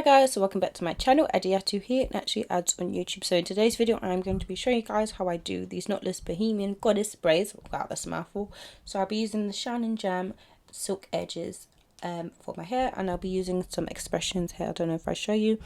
Hi guys, so welcome back to my channel. Adiatu here, NaturallyAds on YouTube. So in today's video I'm going to be showing you guys how I do these knotless Bohemian Goddess Braids. Wow, that's a mouthful. So I'll be using the Shine and Jam silk edges for my hair, and I'll be using some expressions here. I don't know if I show you.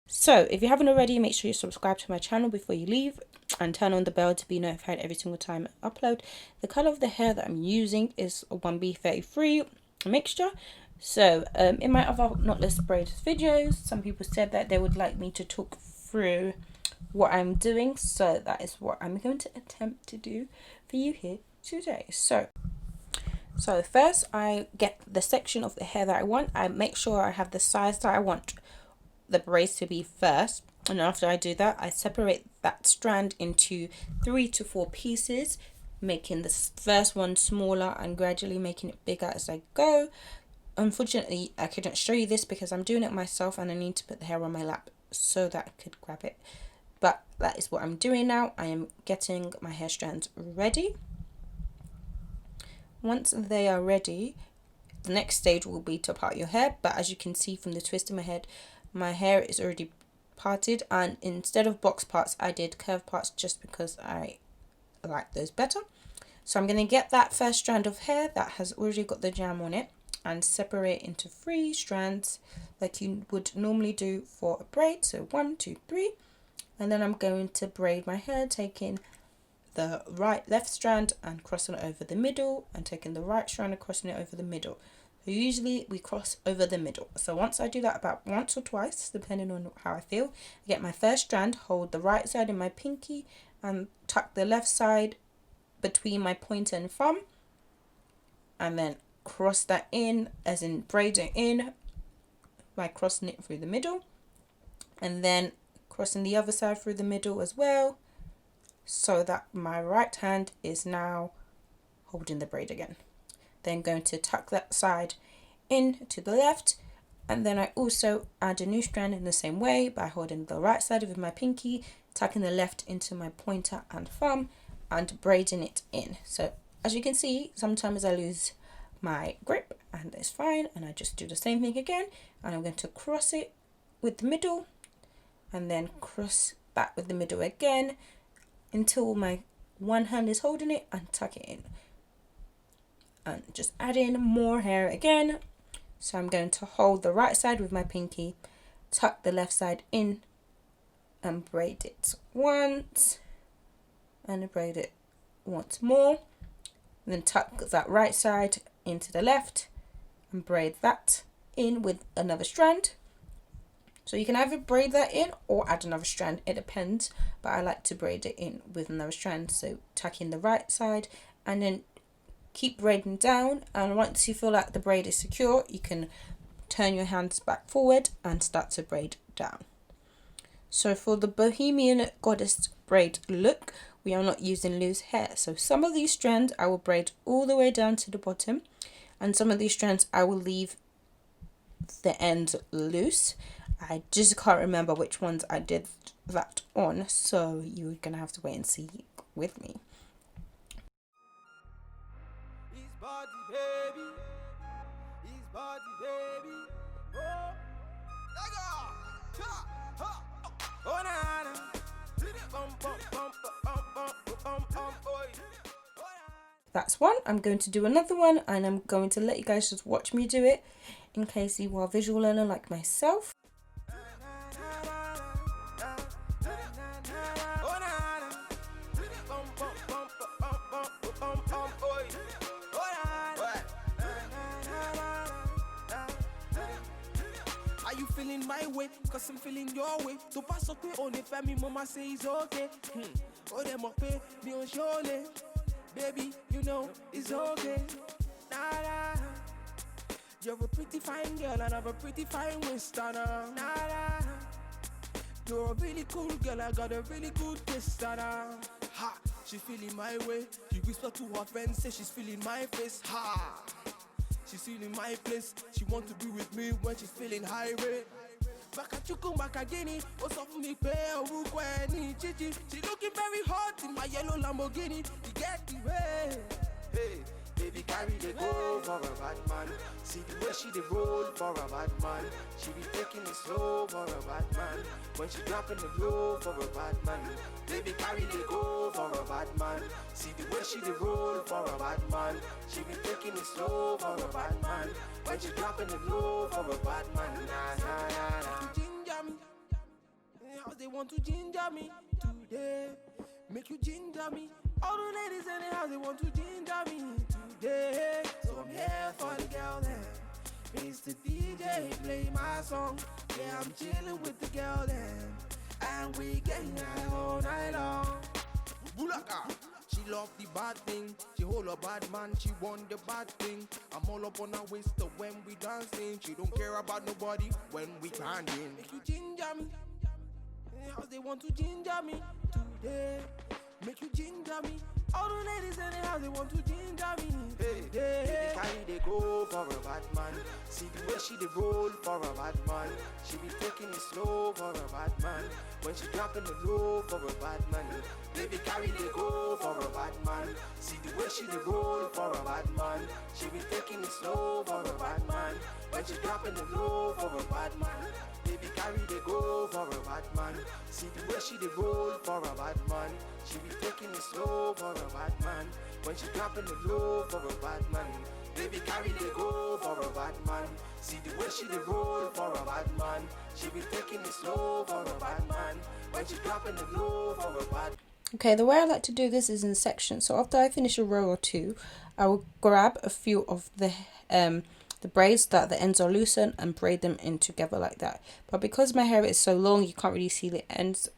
So if you haven't already, make sure you subscribe to my channel before you leave and turn on the bell to be notified every single time I upload. The colour of the hair that I'm using is a 1B33 mixture. So in my other knotless braids videos, some people said that they would like me to talk through what I'm doing, so that is what I'm going to attempt to do for you here today. So first I get the section of the hair that I want. I make sure I have the size that I want the braids to be first, and after I do that I separate that strand into 3 to 4 pieces, making the first one smaller and gradually making it bigger as I go. Unfortunately I couldn't show you this because I'm doing it myself and I need to put the hair on my lap so that I could grab it, but that is what I'm doing now. I am getting my hair strands ready. Once they are ready, the next stage will be to part your hair, but as you can see from the twist in my head, my hair is already parted, and instead of box parts I did curve parts just because I like those better. So I'm going to get that first strand of hair that has already got the jam on it and separate into 3 strands like you would normally do for a braid. So 1, 2, 3, and then I'm going to braid my hair, taking the left strand and crossing it over the middle, and taking the right strand and crossing it over the middle. So usually we cross over the middle. So once I do that about once or twice, depending on how I feel, I get my first strand, hold the right side in my pinky and tuck the left side between my pointer and thumb, and then cross that in, as in braid it in by crossing it through the middle, and then crossing the other side through the middle as well, so that my right hand is now holding the braid again. Then going to tuck that side in to the left, and then I also add a new strand in the same way by holding the right side with my pinky, tucking the left into my pointer and thumb and braiding it in. So as you can see, sometimes I lose my grip and it's fine, and I just do the same thing again, and I'm going to cross it with the middle and then cross that with the middle again until my one hand is holding it, and tuck it in and just add in more hair again. So I'm going to hold the right side with my pinky, tuck the left side in and braid it once, and braid it once more, and then tuck that right side into the left and braid that in with another strand. So you can either braid that in or add another strand, it depends, but I like to braid it in with another strand. So tuck in the right side and then keep braiding down, and once you feel like the braid is secure, you can turn your hands back forward and start to braid down. So for the Bohemian Goddess braid look, we are not using loose hair. So some of these strands I will braid all the way down to the bottom, and some of these strands I will leave the ends loose. I just can't remember which ones I did that on, so you're gonna have to wait and see with me. That's one. I'm going to do another one, and I'm going to let you guys just watch me do it in case you are a visual learner like myself. Are you feeling my way? Cause I'm feeling your way. So pass up on the family, mama say it's okay. Oh, them up me on surely. Baby, you know it's okay. Nah. You're a pretty fine girl and I'm a pretty fine westerner. Nah. You're a really cool girl, I got a really good listener. Ha! She feeling my way. She whisper to her friends, say she's feeling my face. Ha! She's feeling my place. She want to be with me when she's feeling high rate. Back at you come back again. What's up for me? Chichi. She looking very hot in my yellow Lamborghini. You get the way. Hey, baby, carry the go for a bad man. See the way she dey roll for a bad man. She be taking it slow for a bad man. When she dropping the low for a bad man. Baby carry the go for a bad man. See the way she dey roll for a bad man. She be taking it slow for a bad man. When she dropping the low for a bad man. Nah, nah, nah, nah. Ginger me. How they want to ginger me today? Make you ginger me. All the ladies in the house, they want to ginger me today. So I'm here for the girl then. Mr. DJ, play my song. Yeah, I'm chilling with the girl then. And we getting high all night long. Bulaka. She love the bad thing. She hold a bad man. She want the bad thing. I'm all up on her waist when we dancing. She don't care about nobody when we grinding. Make you ginger me. How they want to ginger me today? Make you ginger me. All the ladies in the house, they want to ginger me today. Baby carry they go for a bad man. See the way she dey roll for a bad man. She be taking it slow for a bad man. When she dropping the low for a bad man. Baby carry they go for a bad man. See the way she dey roll for a bad man. She be taking it slow for a bad man. When she dropping the low for a bad man. Baby carry they go for a bad man. See the way she dey roll for a bad man. She be taking it slow for a bad man. When she dropping the low for a bad man. Baby carry they go for a bad man. See the way she dey roll for a bad man. She be taking it slow for a bad man. When she dropping the low for a bad. Okay, the way I like to do this is in sections. So after I finish a row or two, I will grab a few of the braids that the ends are loosened and braid them in together like that. But because my hair is so long, you can't really see the ends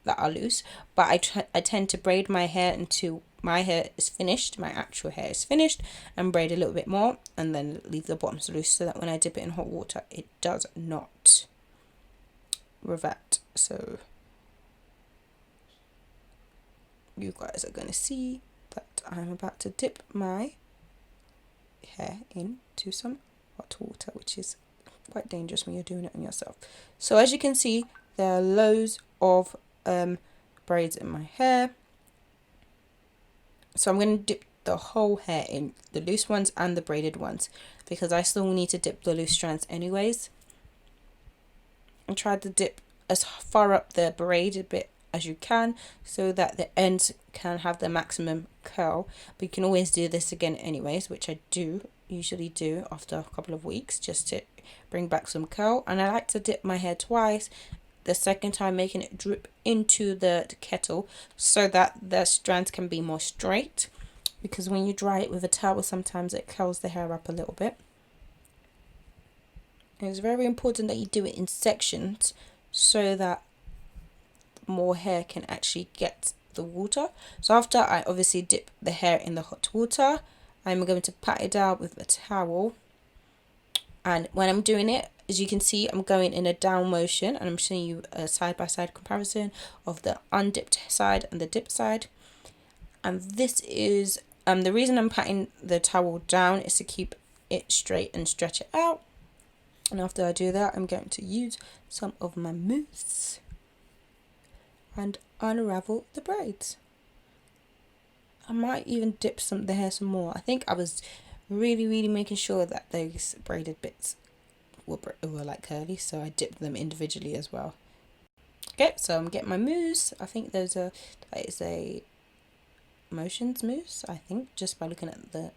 that are loose. But I tend to braid my hair until my hair is finished, my actual hair is finished, and braid a little bit more, and then leave the bottoms loose so that when I dip it in hot water, it does not revert. So you guys are going to see that I'm about to dip my hair into some hot water, which is quite dangerous when you're doing it on yourself. So as you can see, there are loads of braids in my hair. So I'm going to dip the whole hair in, the loose ones and the braided ones, because I still need to dip the loose strands anyways. And try to dip as far up the braided bit as you can so that the ends can have the maximum curl. But you can always do this again anyways, which I usually do after a couple of weeks, just to bring back some curl. And I like to dip my hair twice, the second time making it drip into the kettle so that the strands can be more straight, because when you dry it with a towel sometimes it curls the hair up a little bit. And it's very important that you do it in sections so that more hair can actually get the water. So after I obviously dip the hair in the hot water, I'm going to pat it down with a towel. And when I'm doing it, as you can see, I'm going in a down motion, and I'm showing you a side-by-side comparison of the undipped side and the dipped side. And this is the reason I'm patting the towel down is to keep it straight and stretch it out. And after I do that, I'm going to use some of my mousse and unravel the braids. I might even dip the hair some more. I think I was really making sure that those braided bits were like curly, so I dipped them individually as well. Okay, so I'm getting my mousse. I think that is a Motions mousse, I think, just by looking at the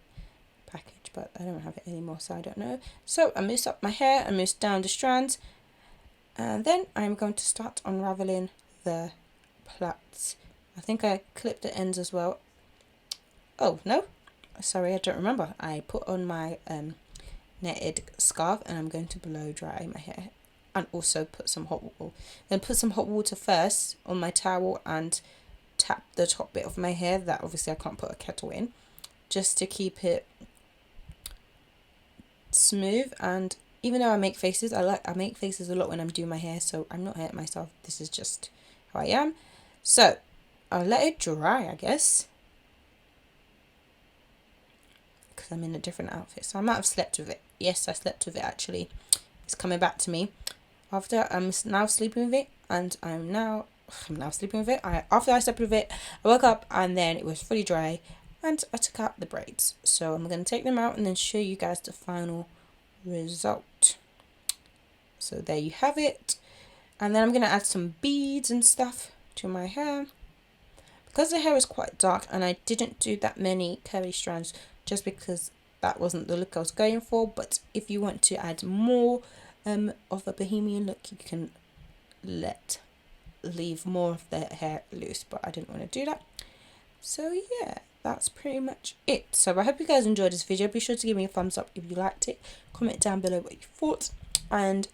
package, but I don't have it anymore, so I don't know. So I mousse up my hair, I mousse down the strands, and then I'm going to start unraveling the plaits. I think I clipped the ends as well. Oh no, sorry, I don't remember. I put on my netted scarf, and I'm going to blow dry my hair, and also put some hot water. Then put some hot water first on my towel and tap the top bit of my hair that obviously I can't put a kettle in, just to keep it smooth. And even though I make faces, I make faces a lot when I'm doing my hair, so I'm not hurting myself. This is just how I am. So I'll let it dry, I guess, because I'm in a different outfit. So I might have slept with it. Yes, I slept with it actually. It's coming back to me. After I'm now sleeping with it, and I'm now sleeping with it. After I slept with it, I woke up and then it was fully dry, and I took out the braids. So I'm going to take them out and then show you guys the final result. So there you have it. And then I'm going to add some beads and stuff to my hair. Because the hair is quite dark and I didn't do that many curly strands just because that wasn't the look I was going for. But if you want to add more of a bohemian look, you can leave more of the hair loose, but I didn't want to do that. So yeah, that's pretty much it. So I hope you guys enjoyed this video. Be sure to give me a thumbs up if you liked it. Comment down below what you thought. And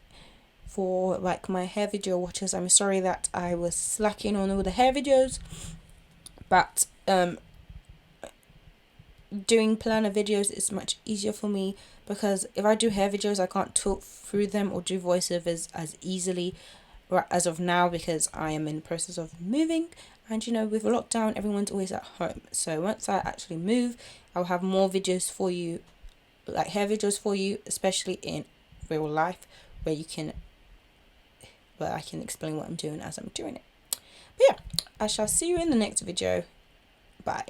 for like my hair video watchers, I'm sorry that I was slacking on all the hair videos, but doing planner videos is much easier for me, because if I do hair videos I can't talk through them or do voiceovers as easily as of now, because I am in the process of moving, and you know, with lockdown everyone's always at home. So once I actually move, I'll have more videos for you, like hair videos for you, especially in real life, where I can explain what I'm doing as I'm doing it. But yeah, I shall see you in the next video. Bye.